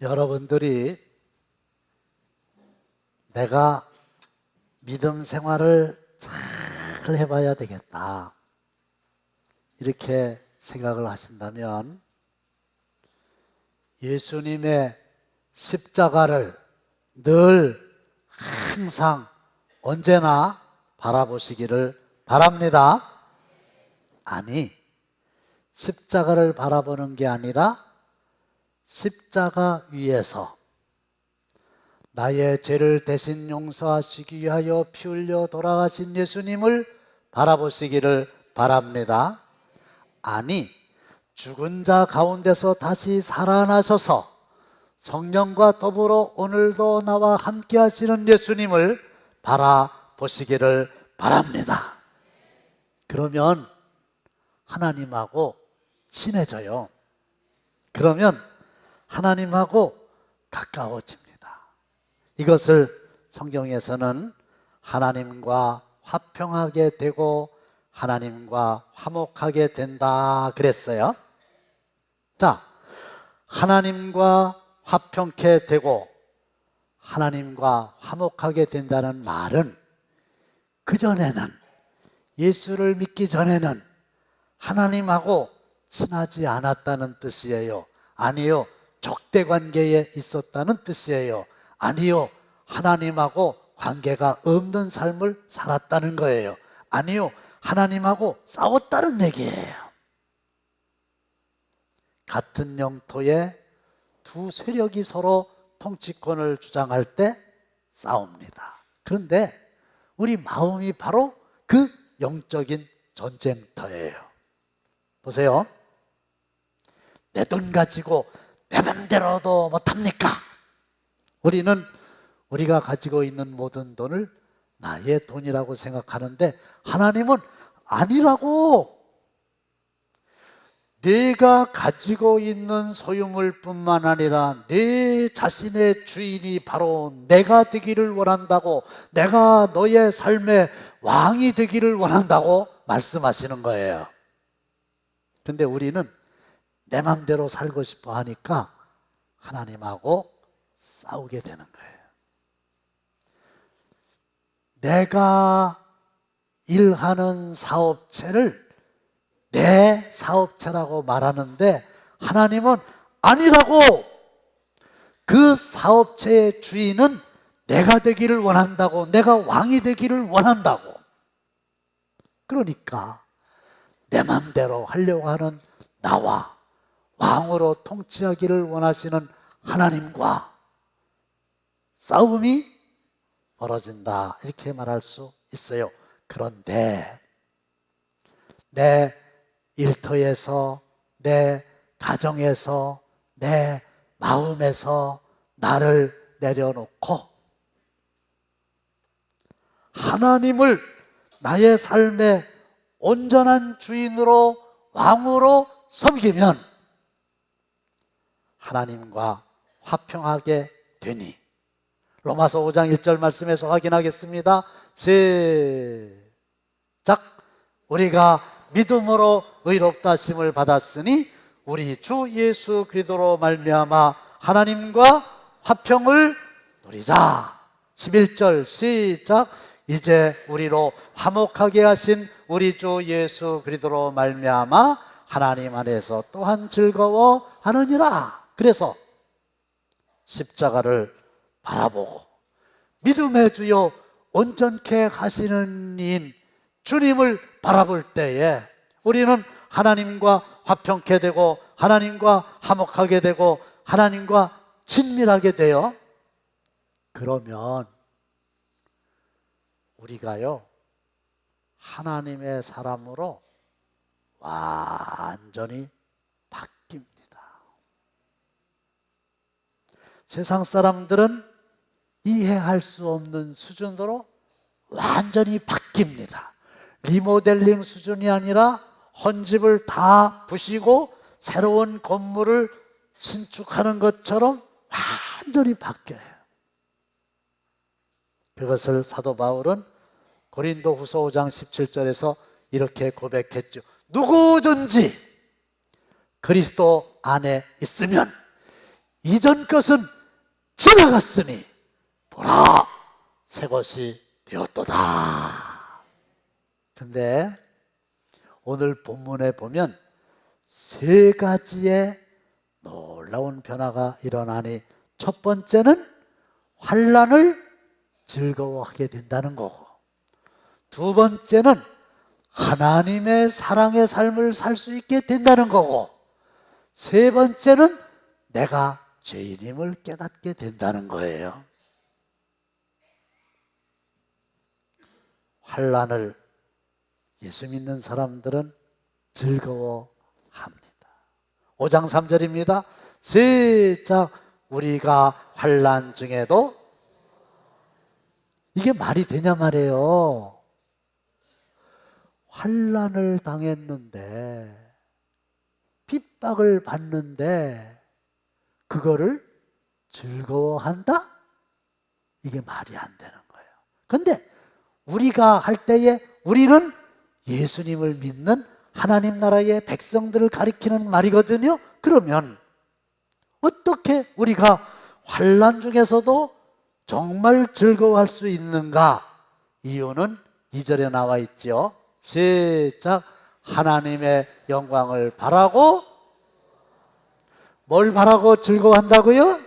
여러분들이 내가 믿음 생활을 잘 해봐야 되겠다 이렇게 생각을 하신다면 예수님의 십자가를 늘 항상 언제나 바라보시기를 바랍니다. 아니, 십자가를 바라보는 게 아니라 십자가 위에서 나의 죄를 대신 용서하시기 위하여 피 흘려 돌아가신 예수님을 바라보시기를 바랍니다. 아니, 죽은 자 가운데서 다시 살아나셔서 성령과 더불어 오늘도 나와 함께 하시는 예수님을 바라보시기를 바랍니다. 그러면 하나님하고 친해져요. 그러면 하나님하고 가까워집니다. 이것을 성경에서는 하나님과 화평하게 되고 하나님과 화목하게 된다 그랬어요. 자, 하나님과 화평케 되고 하나님과 화목하게 된다는 말은 그전에는, 예수를 믿기 전에는 하나님하고 친하지 않았다는 뜻이에요. 아니요, 적대관계에 있었다는 뜻이에요. 아니요, 하나님하고 관계가 없는 삶을 살았다는 거예요. 아니요, 하나님하고 싸웠다는 얘기예요. 같은 영토에 두 세력이 서로 통치권을 주장할 때 싸웁니다. 그런데 우리 마음이 바로 그 영적인 전쟁터예요. 보세요. 내 돈 가지고 내 맘대로도 못합니까? 우리는 우리가 가지고 있는 모든 돈을 나의 돈이라고 생각하는데 하나님은 아니라고. 내가 가지고 있는 소유물뿐만 아니라 내 자신의 주인이 바로 내가 되기를 원한다고, 내가 너의 삶의 왕이 되기를 원한다고 말씀하시는 거예요. 근데 우리는 내 맘대로 살고 싶어 하니까 하나님하고 싸우게 되는 거예요. 내가 일하는 사업체를 내 사업체라고 말하는데 하나님은 아니라고. 그 사업체의 주인은 내가 되기를 원한다고, 내가 왕이 되기를 원한다고. 그러니까 내 맘대로 하려고 하는 나와 왕으로 통치하기를 원하시는 하나님과 싸움이 벌어진다 이렇게 말할 수 있어요. 그런데 내 일터에서, 내 가정에서, 내 마음에서 나를 내려놓고 하나님을 나의 삶의 온전한 주인으로, 왕으로 섬기면 하나님과 화평하게 되니, 로마서 5장 1절 말씀에서 확인하겠습니다. 시작. 우리가 믿음으로 의롭다 하심을 받았으니 우리 주 예수 그리스도로 말미암아 하나님과 화평을 누리자. 11절 시작. 이제 우리로 화목하게 하신 우리 주 예수 그리스도로 말미암아 하나님 안에서 또한 즐거워하느니라. 그래서 십자가를 바라보고 믿음의 주요 온전케 하시는 이인 주님을 바라볼 때에 우리는 하나님과 화평케 되고 하나님과 화목하게 되고 하나님과 친밀하게 돼요. 그러면 우리가요, 하나님의 사람으로 완전히 바뀝니다. 세상 사람들은 이해할 수 없는 수준으로 완전히 바뀝니다. 리모델링 수준이 아니라 헌집을 다 부시고 새로운 건물을 신축하는 것처럼 완전히 바뀌어요. 그것을 사도 바울은 고린도 후서 5장 17절에서 이렇게 고백했죠. 누구든지 그리스도 안에 있으면 이전 것은 지나갔으니 보라 새 것이 되었도다. 근데 오늘 본문에 보면 세 가지의 놀라운 변화가 일어나니 첫 번째는 환난을 즐거워하게 된다는 거고, 두 번째는 하나님의 사랑의 삶을 살 수 있게 된다는 거고, 세 번째는 내가 죄인임을 깨닫게 된다는 거예요. 환난을 예수 믿는 사람들은 즐거워합니다. 5장 3절입니다. 시작. 우리가 환난 중에도, 이게 말이 되냐 말이에요. 환난을 당했는데, 핍박을 받는데 그거를 즐거워한다? 이게 말이 안 되는 거예요. 근데 우리가 할 때에 우리는 예수님을 믿는 하나님 나라의 백성들을 가리키는 말이거든요. 그러면 어떻게 우리가 환난 중에서도 정말 즐거워할 수 있는가? 이유는 2절에 나와 있죠. 시작. 하나님의 영광을 바라고, 뭘 바라고 즐거워한다고요?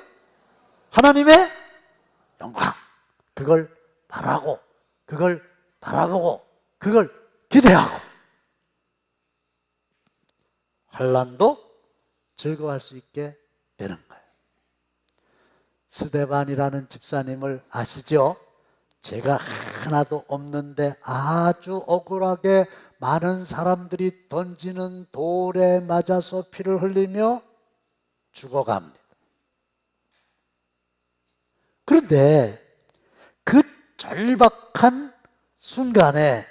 하나님의 영광. 그걸 바라고, 그걸 바라보고, 그걸 기대하고, 환난도 즐거워할 수 있게 되는 거예요. 스데반이라는 집사님을 아시죠? 죄가 하나도 없는데 아주 억울하게 많은 사람들이 던지는 돌에 맞아서 피를 흘리며 죽어갑니다. 그런데 그 절박한 순간에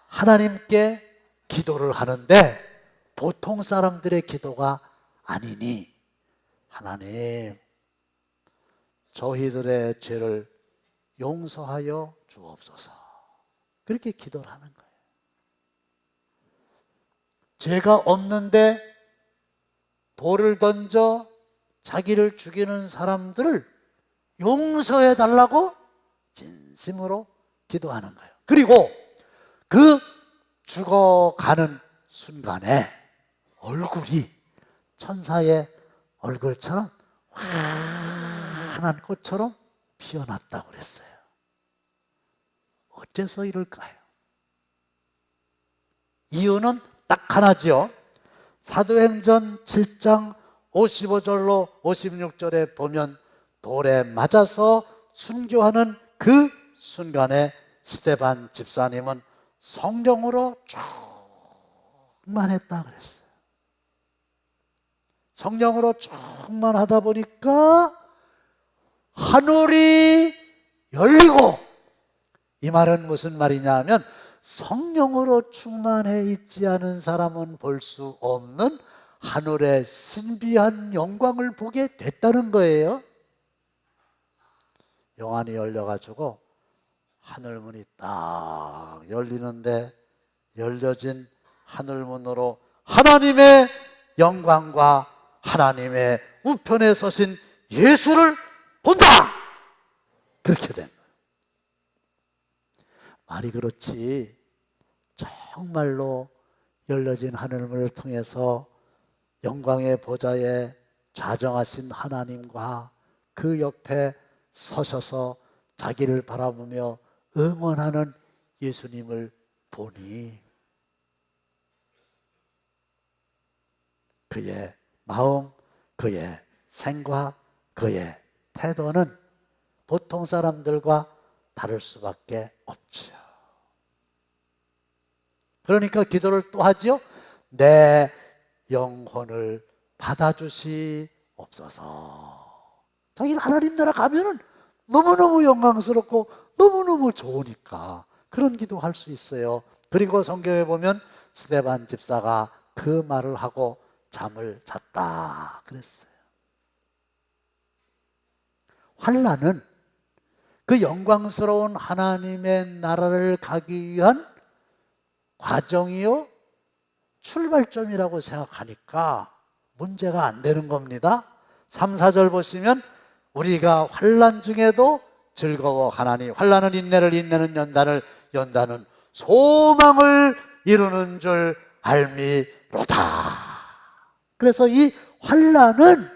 하나님께 기도를 하는데 보통 사람들의 기도가 아니니, 하나님 저희들의 죄를 용서하여 주옵소서, 그렇게 기도를 하는 거예요. 죄가 없는데 돌을 던져 자기를 죽이는 사람들을 용서해 달라고 진심으로 기도하는 거예요. 그리고 그 죽어가는 순간에 얼굴이 천사의 얼굴처럼 환한 꽃처럼 피어났다고 그랬어요. 어째서 이럴까요? 이유는 딱 하나죠. 사도행전 7장 55절로 56절에 보면 돌에 맞아서 순교하는 그 순간에 스데반 집사님은 성령으로 충만했다 그랬어요. 성령으로 충만하다 보니까 하늘이 열리고, 이 말은 무슨 말이냐 하면 성령으로 충만해 있지 않은 사람은 볼 수 없는 하늘의 신비한 영광을 보게 됐다는 거예요. 영안이 열려가지고 하늘문이 딱 열리는데, 열려진 하늘문으로 하나님의 영광과 하나님의 우편에 서신 예수를 본다! 그렇게 된 거예요. 말이 그렇지 정말로 열려진 하늘문을 통해서 영광의 보좌에 좌정하신 하나님과 그 옆에 서셔서 자기를 바라보며 응원하는 예수님을 보니 그의 마음, 그의 생각, 그의 태도는 보통 사람들과 다를 수밖에 없죠. 그러니까 기도를 또 하죠. 내 영혼을 받아주시옵소서. 자기가 하나님 나라 가면은 너무너무 영광스럽고 너무너무 좋으니까 그런 기도할 수 있어요. 그리고 성경에 보면 스데반 집사가 그 말을 하고 잠을 잤다 그랬어요. 환난은 그 영광스러운 하나님의 나라를 가기 위한 과정이요, 출발점이라고 생각하니까 문제가 안 되는 겁니다. 3, 4절 보시면 우리가 환난 중에도 즐거워하나니 환난은 인내를, 인내는 연단을, 연단은 소망을 이루는 줄 알미로다. 그래서 이 환난은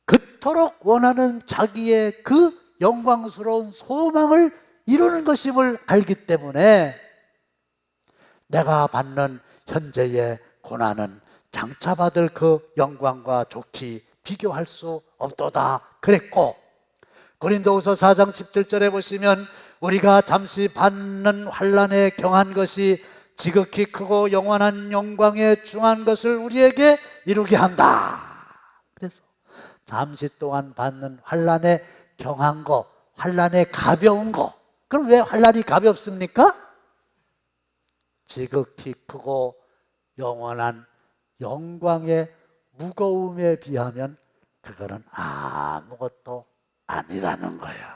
그토록 원하는 자기의 그 영광스러운 소망을 이루는 것임을 알기 때문에 내가 받는 현재의 고난은 장차 받을 그 영광과 좋게 비교할 수 없도다 그랬고, 고린도후서 4장 17절에 보시면 우리가 잠시 받는 환난에 경한 것이 지극히 크고 영원한 영광에 중한 것을 우리에게 이루게 한다. 그래서 잠시 동안 받는 환난에 경한 거, 환난에 가벼운 거. 그럼 왜 환난이 가볍습니까? 지극히 크고 영원한 영광의 무거움에 비하면 그거는 아무것도 아니라는 거예요.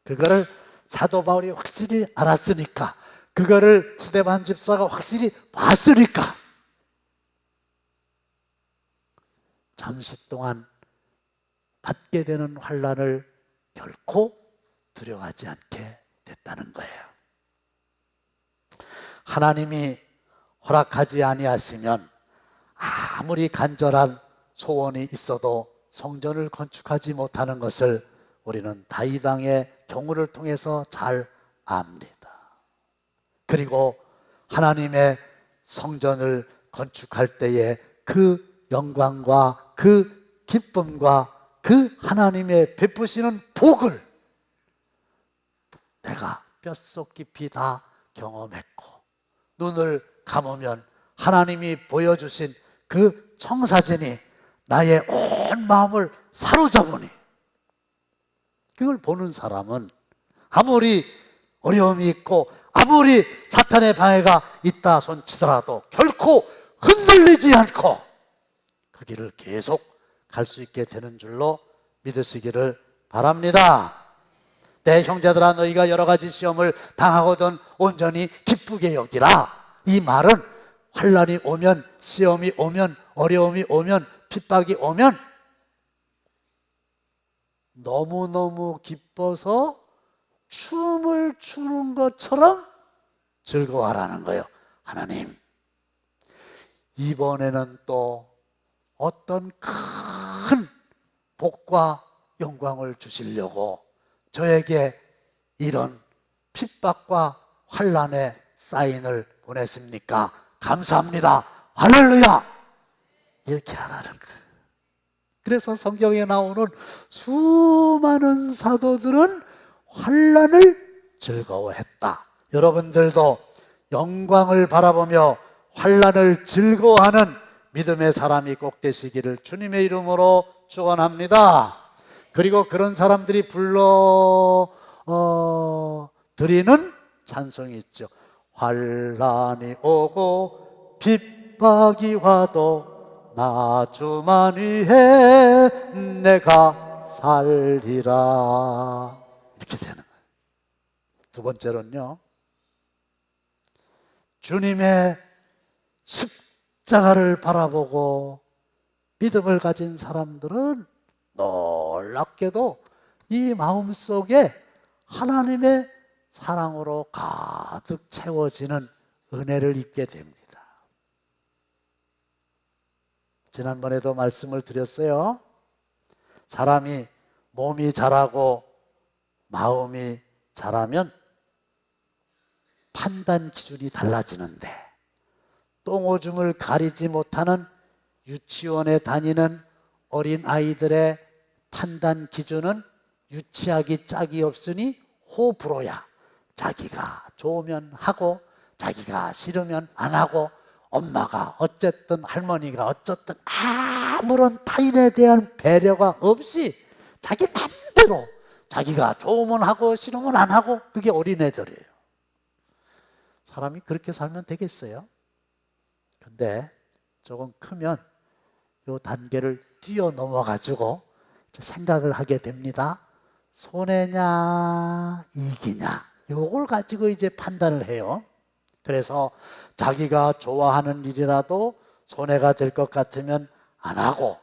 그거를 사도 바울이 확실히 알았으니까, 그거를 스데반 집사가 확실히 봤으니까 잠시 동안 받게 되는 환난을 결코 두려워하지 않게 됐다는 거예요. 하나님이 허락하지 아니하시면 아무리 간절한 소원이 있어도 성전을 건축하지 못하는 것을 우리는 다윗 왕의 경우를 통해서 잘 압니다. 그리고 하나님의 성전을 건축할 때에 그 영광과 그 기쁨과 그 하나님의 베푸시는 복을 내가 뼛속 깊이 다 경험했고, 눈을 감으면 하나님이 보여주신 그 청사진이 나의 온 마음을 사로잡으니, 그걸 보는 사람은 아무리 어려움이 있고 아무리 사탄의 방해가 있다 손치더라도 결코 흔들리지 않고 그 길을 계속 갈 수 있게 되는 줄로 믿으시기를 바랍니다. 내 형제들아, 너희가 여러 가지 시험을 당하거든 온전히 기쁘게 여기라. 이 말은 환난이 오면, 시험이 오면, 어려움이 오면, 핍박이 오면 너무너무 기뻐서 춤을 추는 것처럼 즐거워하라는 거예요. 하나님, 이번에는 또 어떤 큰 복과 영광을 주시려고 저에게 이런 핍박과 환난의 사인을 보냈습니까? 감사합니다. 할렐루야! 이렇게 하라는 거예요. 그래서 성경에 나오는 수많은 사도들은 환난을 즐거워했다. 여러분들도 영광을 바라보며 환난을 즐거워하는 믿음의 사람이 꼭 되시기를 주님의 이름으로 축원합니다. 그리고 그런 사람들이 드리는 찬송이 있죠. 환난이 오고 핍박이 와도 나 주만 위해 내가 살리라. 이렇게 되는 거예요. 두 번째로는요, 주님의 십자가를 바라보고 믿음을 가진 사람들은 놀랍게도 이 마음속에 하나님의 사랑으로 가득 채워지는 은혜를 입게 됩니다. 지난번에도 말씀을 드렸어요. 사람이 몸이 자라고 마음이 자라면 판단 기준이 달라지는데, 똥오줌을 가리지 못하는 유치원에 다니는 어린 아이들의 판단 기준은 유치하기 짝이 없으니 호불호야. 자기가 좋으면 하고 자기가 싫으면 안 하고, 엄마가 어쨌든 할머니가 어쨌든 아무런 타인에 대한 배려가 없이 자기 맘대로 자기가 좋으면 하고 싫으면 안 하고, 그게 어린애들이에요. 사람이 그렇게 살면 되겠어요? 근데 조금 크면 이 단계를 뛰어넘어가지고 생각을 하게 됩니다. 손해냐 이익이냐, 요걸 가지고 이제 판단을 해요. 그래서 자기가 좋아하는 일이라도 손해가 될 것 같으면 안 하고,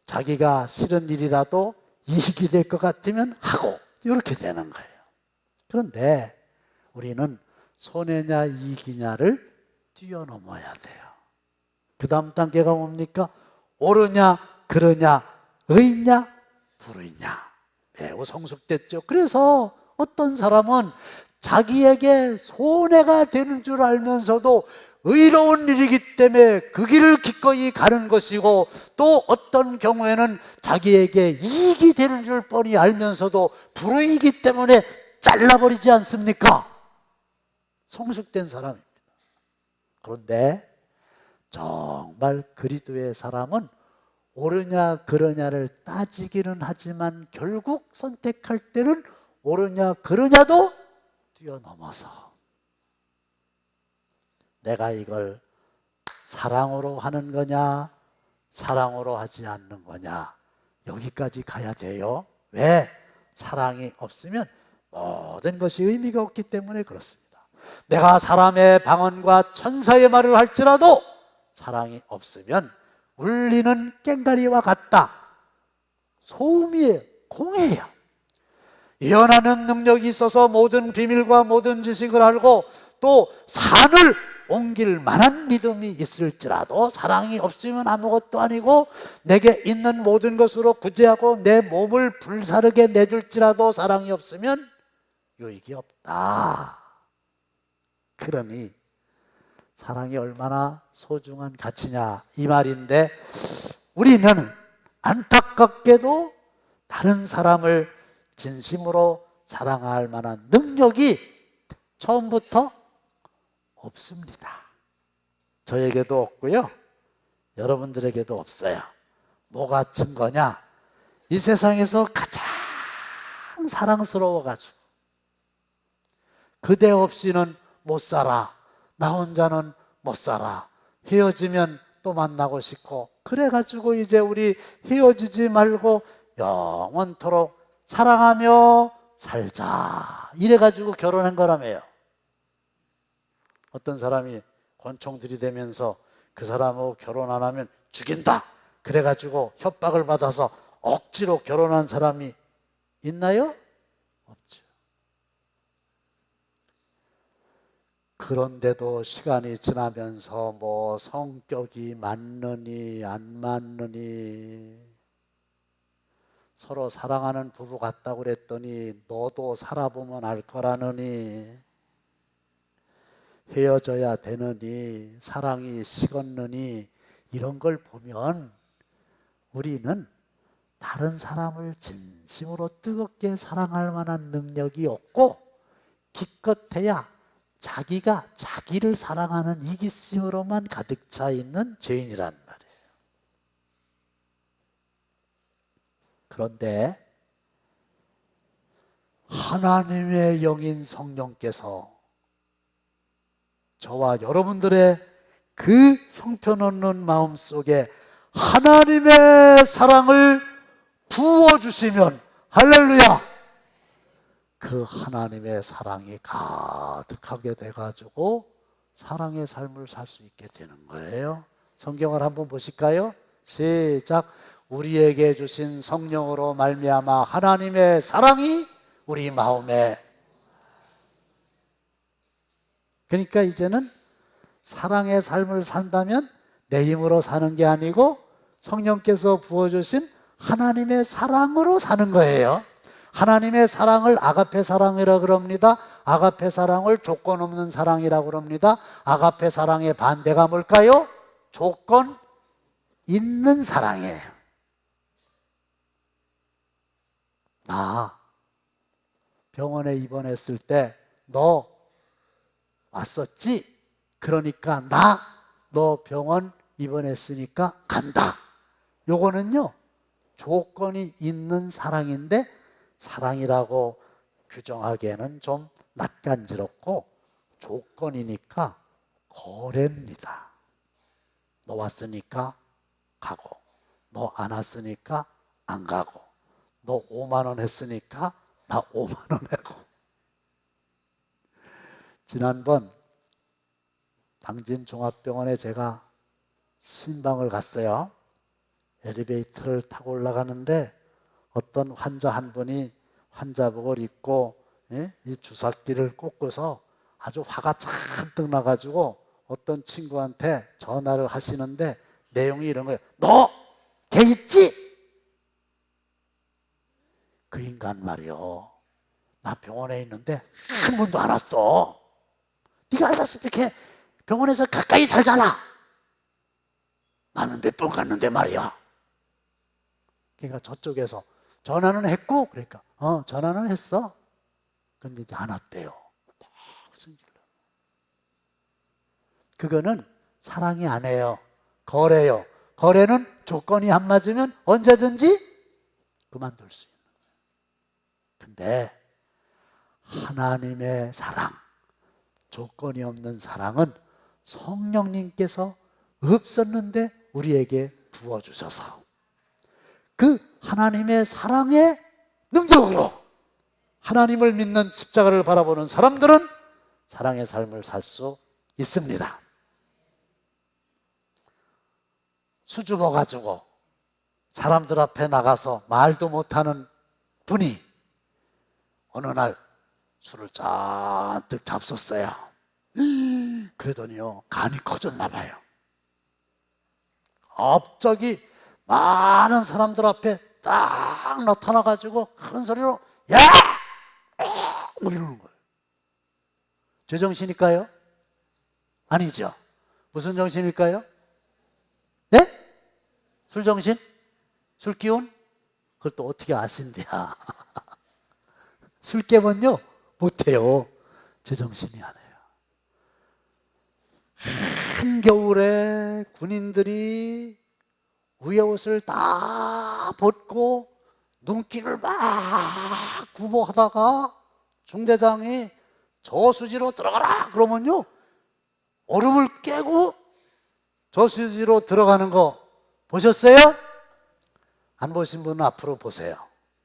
자기가 싫은 일이라도 이익이 될 것 같으면 하고 이렇게 되는 거예요. 그런데 우리는 손해냐 이익이냐를 뛰어넘어야 돼요. 그 다음 단계가 뭡니까? 옳으냐 그르냐 의냐 불의냐. 매우 성숙됐죠. 그래서 어떤 사람은 자기에게 손해가 되는 줄 알면서도 의로운 일이기 때문에 그 길을 기꺼이 가는 것이고, 또 어떤 경우에는 자기에게 이익이 되는 줄 뻔히 알면서도 불의이기 때문에 잘라버리지 않습니까? 성숙된 사람입니다. 그런데 정말 그리스도의 사람은 옳으냐 그르냐를 따지기는 하지만 결국 선택할 때는 옳으냐 그르냐도 뛰어넘어서 내가 이걸 사랑으로 하는 거냐 사랑으로 하지 않는 거냐, 여기까지 가야 돼요. 왜? 사랑이 없으면 모든 것이 의미가 없기 때문에 그렇습니다. 내가 사람의 방언과 천사의 말을 할지라도 사랑이 없으면 울리는 꽹과리와 같다. 소음이에요. 공해요. 예언하는 능력이 있어서 모든 비밀과 모든 지식을 알고 또 산을 옮길 만한 믿음이 있을지라도 사랑이 없으면 아무것도 아니고, 내게 있는 모든 것으로 구제하고 내 몸을 불사르게 내줄지라도 사랑이 없으면 유익이 없다. 그러니 사랑이 얼마나 소중한 가치냐 이 말인데, 우리는 안타깝게도 다른 사람을 진심으로 사랑할 만한 능력이 처음부터 없습니다. 저에게도 없고요, 여러분들에게도 없어요. 뭐가 증거냐? 이 세상에서 가장 사랑스러워가지고 그대 없이는 못 살아, 나 혼자는 못 살아, 헤어지면 또 만나고 싶고, 그래가지고 이제 우리 헤어지지 말고 영원토록 사랑하며 살자, 이래가지고 결혼한 거라며요. 어떤 사람이 권총 들이대면서 그 사람하고 결혼 안 하면 죽인다, 그래가지고 협박을 받아서 억지로 결혼한 사람이 있나요? 없죠. 그런데도 시간이 지나면서 뭐 성격이 맞느니 안 맞느니, 서로 사랑하는 부부 같다고 그랬더니 너도 살아보면 알 거라느니, 헤어져야 되느니, 사랑이 식었느니, 이런 걸 보면 우리는 다른 사람을 진심으로 뜨겁게 사랑할 만한 능력이 없고, 기껏해야 자기가 자기를 사랑하는 이기심으로만 가득 차 있는 죄인이란 말이에요. 그런데 하나님의 영인 성령께서 저와 여러분들의 그 형편없는 마음속에 하나님의 사랑을 부어주시면, 할렐루야, 그 하나님의 사랑이 가득하게 돼가지고 사랑의 삶을 살 수 있게 되는 거예요. 성경을 한번 보실까요? 시작. 우리에게 주신 성령으로 말미암아 하나님의 사랑이 우리 마음에. 그러니까 이제는 사랑의 삶을 산다면 내 힘으로 사는 게 아니고 성령께서 부어주신 하나님의 사랑으로 사는 거예요. 하나님의 사랑을 아가페 사랑이라고 그럽니다. 아가페 사랑을 조건 없는 사랑이라고 그럽니다. 아가페 사랑의 반대가 뭘까요? 조건 있는 사랑이에요. 나 병원에 입원했을 때 너 왔었지? 그러니까 너 병원 입원했으니까 간다. 요거는요, 조건이 있는 사랑인데 사랑이라고 규정하기에는 좀 낯간지럽고 조건이니까 거래입니다. 너 왔으니까 가고, 너 안 왔으니까 안 가고, 너 5만 원 했으니까 나 5만 원 하고. 지난번 당진종합병원에 제가 신방을 갔어요. 엘리베이터를 타고 올라가는데 어떤 환자 한 분이 환자복을 입고 이 주사기를 꽂고서 아주 화가 잔뜩 나가지고 어떤 친구한테 전화를 하시는데 내용이 이런 거예요. 너 걔 있지? 그 인간 말이요. 나 병원에 있는데 한 번도 안 왔어. 네가 알다시피 걔 병원에서 가까이 살잖아. 나는 몇 번 갔는데 말이야. 그러니까 저쪽에서 전화는 했고, 그러니까 전화는 했어. 근데 이제 안 왔대요. 무슨 일로? 그거는 사랑이 아니에요. 거래요. 거래는 조건이 안 맞으면 언제든지 그만둘 수 있는 거예요. 근데 하나님의 사랑, 조건이 없는 사랑은 성령님께서 없었는데 우리에게 부어주셔서 그 하나님의 사랑의 능력으로 하나님을 믿는 십자가를 바라보는 사람들은 사랑의 삶을 살 수 있습니다. 수줍어 가지고 사람들 앞에 나가서 말도 못하는 분이 어느 날 술을 잔뜩 잡섰어요. 그러더니요, 간이 커졌나 봐요. 갑자기 많은 사람들 앞에 딱 나타나가지고 큰 소리로 야! 뭐 이러는 거예요. 제정신일까요? 아니죠. 무슨 정신일까요? 예? 술정신? 술기운? 그걸 또 어떻게 아신대야. 술 깨면요 못해요. 제정신이 아니에요. 한겨울에 군인들이 위에 옷을 다 벗고 눈길을 막 구보하다가 중대장이 저수지로 들어가라 그러면요 얼음을 깨고 저수지로 들어가는 거 보셨어요? 안 보신 분은 앞으로 보세요.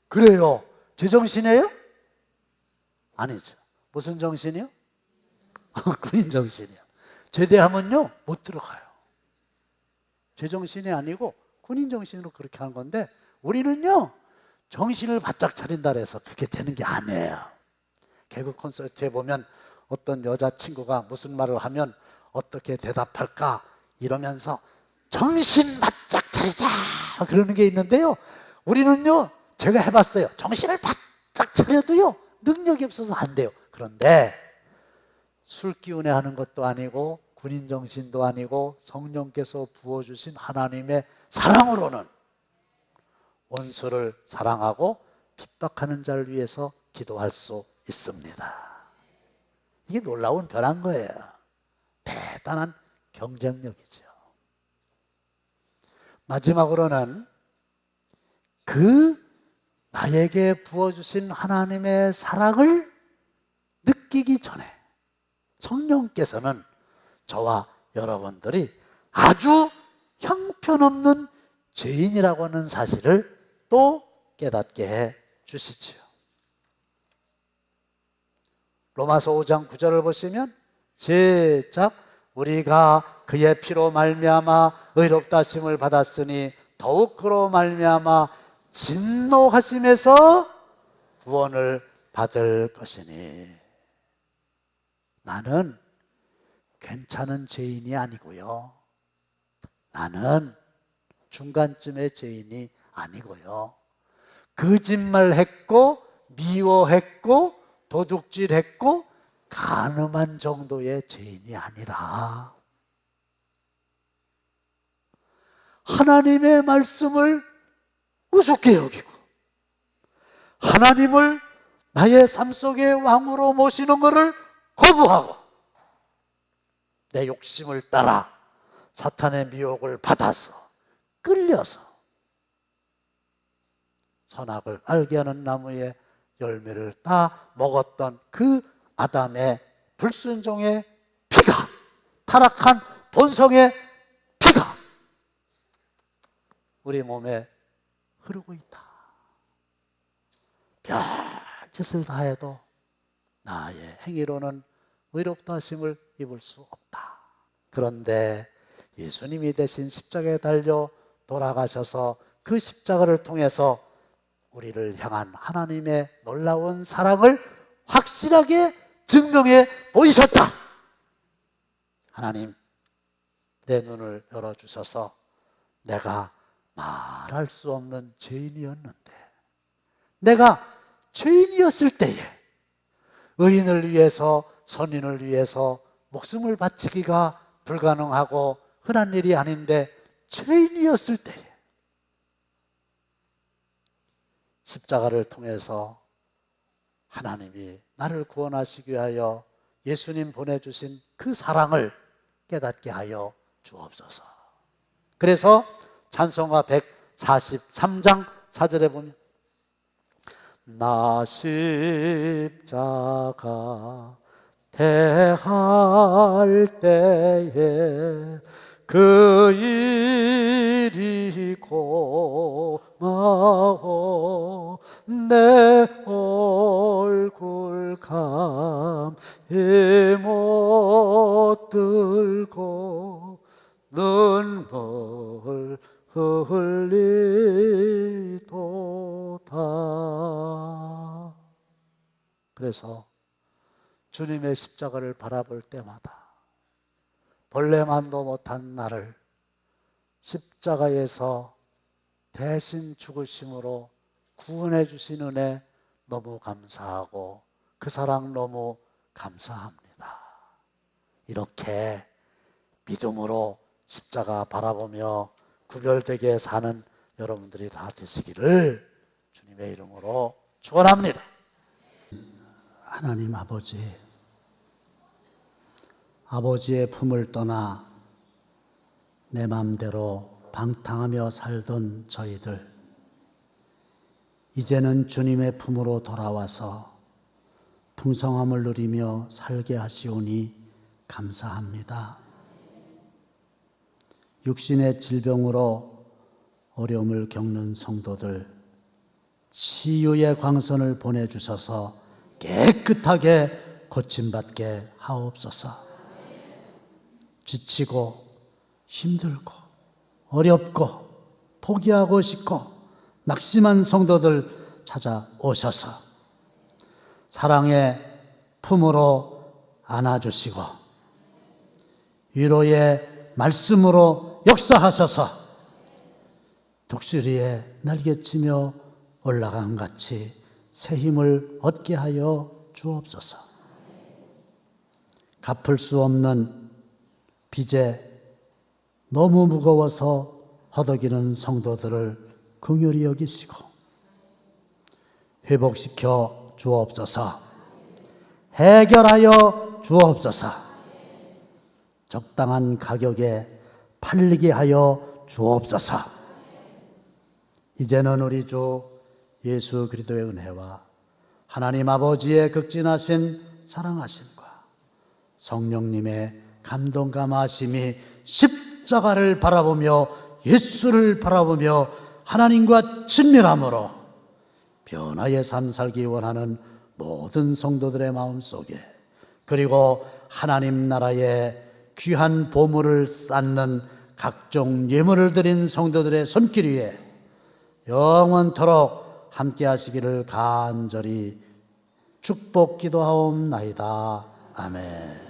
그래요. 제정신이에요? 아니죠. 무슨 정신이요? 군인 정신이요. 제대하면요 못 들어가요. 제정신이 아니고 군인 정신으로 그렇게 하는 건데 우리는요 정신을 바짝 차린다 해서 그렇게 되는 게 아니에요. 개그 콘서트에 보면 어떤 여자친구가 무슨 말을 하면 어떻게 대답할까 이러면서 정신 바짝 차리자 그러는 게 있는데요, 우리는요 제가 해봤어요. 정신을 바짝 차려도요 능력이 없어서 안 돼요. 그런데 술 기운에 하는 것도 아니고 군인 정신도 아니고 성령께서 부어주신 하나님의 사랑으로는 원수를 사랑하고 핍박하는 자를 위해서 기도할 수 있습니다. 이게 놀라운 변화인 거예요. 대단한 경쟁력이죠. 마지막으로는 그 나에게 부어주신 하나님의 사랑을 느끼기 전에 성령께서는 저와 여러분들이 아주 형편없는 죄인이라고 하는 사실을 또 깨닫게 해 주시지요. 로마서 5장 9절을 보시면 시작. 우리가 그의 피로 말미암아 의롭다 하심을 받았으니 더욱 그로 말미암아 진노하심에서 구원을 받을 것이니. 나는 괜찮은 죄인이 아니고요, 나는 중간쯤의 죄인이 아니고요, 거짓말했고 미워했고 도둑질했고 간음한 정도의 죄인이 아니라 하나님의 말씀을 우습게 여기고 하나님을 나의 삶 속의 왕으로 모시는 것을 거부하고 내 욕심을 따라 사탄의 미혹을 받아서 끌려서 선악을 알게 하는 나무의 열매를 따 먹었던 그 아담의 불순종의 피가, 타락한 본성의 피가 우리 몸에 흐르고 있다. 별짓을 다 해도 나의 행위로는 의롭다 하심을 입을 수 없다. 그런데 예수님이 대신 십자가에 달려 돌아가셔서 그 십자가를 통해서 우리를 향한 하나님의 놀라운 사랑을 확실하게 증명해 보이셨다. 하나님, 내 눈을 열어주셔서 내가 말할 수 없는 죄인이었는데, 내가 죄인이었을 때에 의인을 위해서, 선인을 위해서 목숨을 바치기가 불가능하고 흔한 일이 아닌데, 죄인이었을 때에 십자가를 통해서 하나님이 나를 구원하시기 위하여 예수님 보내주신 그 사랑을 깨닫게 하여 주옵소서. 그래서 찬송가 143장 4절에 보면 나 십자가 대할 때에 그 일이 고마워 내 얼굴 감히 못 들고 눈물 흘리도다. 그래서 주님의 십자가를 바라볼 때마다 벌레만도 못한 나를 십자가에서 대신 죽으심으로 구원해 주신 은혜 너무 감사하고 그 사랑 너무 감사합니다. 이렇게 믿음으로 십자가 바라보며 구별되게 사는 여러분들이 다 되시기를 주님의 이름으로 축원합니다. 하나님 아버지의 품을 떠나 내 맘대로 방탕하며 살던 저희들, 이제는 주님의 품으로 돌아와서 풍성함을 누리며 살게 하시오니 감사합니다. 육신의 질병으로 어려움을 겪는 성도들, 치유의 광선을 보내주셔서 깨끗하게 고침받게 하옵소서. 지치고 힘들고 어렵고 포기하고 싶고 낙심한 성도들 찾아오셔서 사랑의 품으로 안아주시고 위로의 말씀으로 역사하셔서 독수리에 날개치며 올라간 같이 새 힘을 얻게 하여 주옵소서. 갚을 수 없는 빚에 너무 무거워서 허덕이는 성도들을 긍휼히 여기시고 회복시켜 주옵소서. 해결하여 주옵소서. 적당한 가격에 팔리게 하여 주옵소서. 이제는 우리 주 예수 그리스도의 은혜와 하나님 아버지의 극진하신 사랑하심과 성령님의 감동 감화심이 십자가를 바라보며 예수를 바라보며 하나님과 친밀함으로 변화의 삶 살기 원하는 모든 성도들의 마음속에, 그리고 하나님 나라의 귀한 보물을 쌓는 각종 예물을 드린 성도들의 손길 위에 영원토록 함께 하시기를 간절히 축복 기도하옵나이다. 아멘.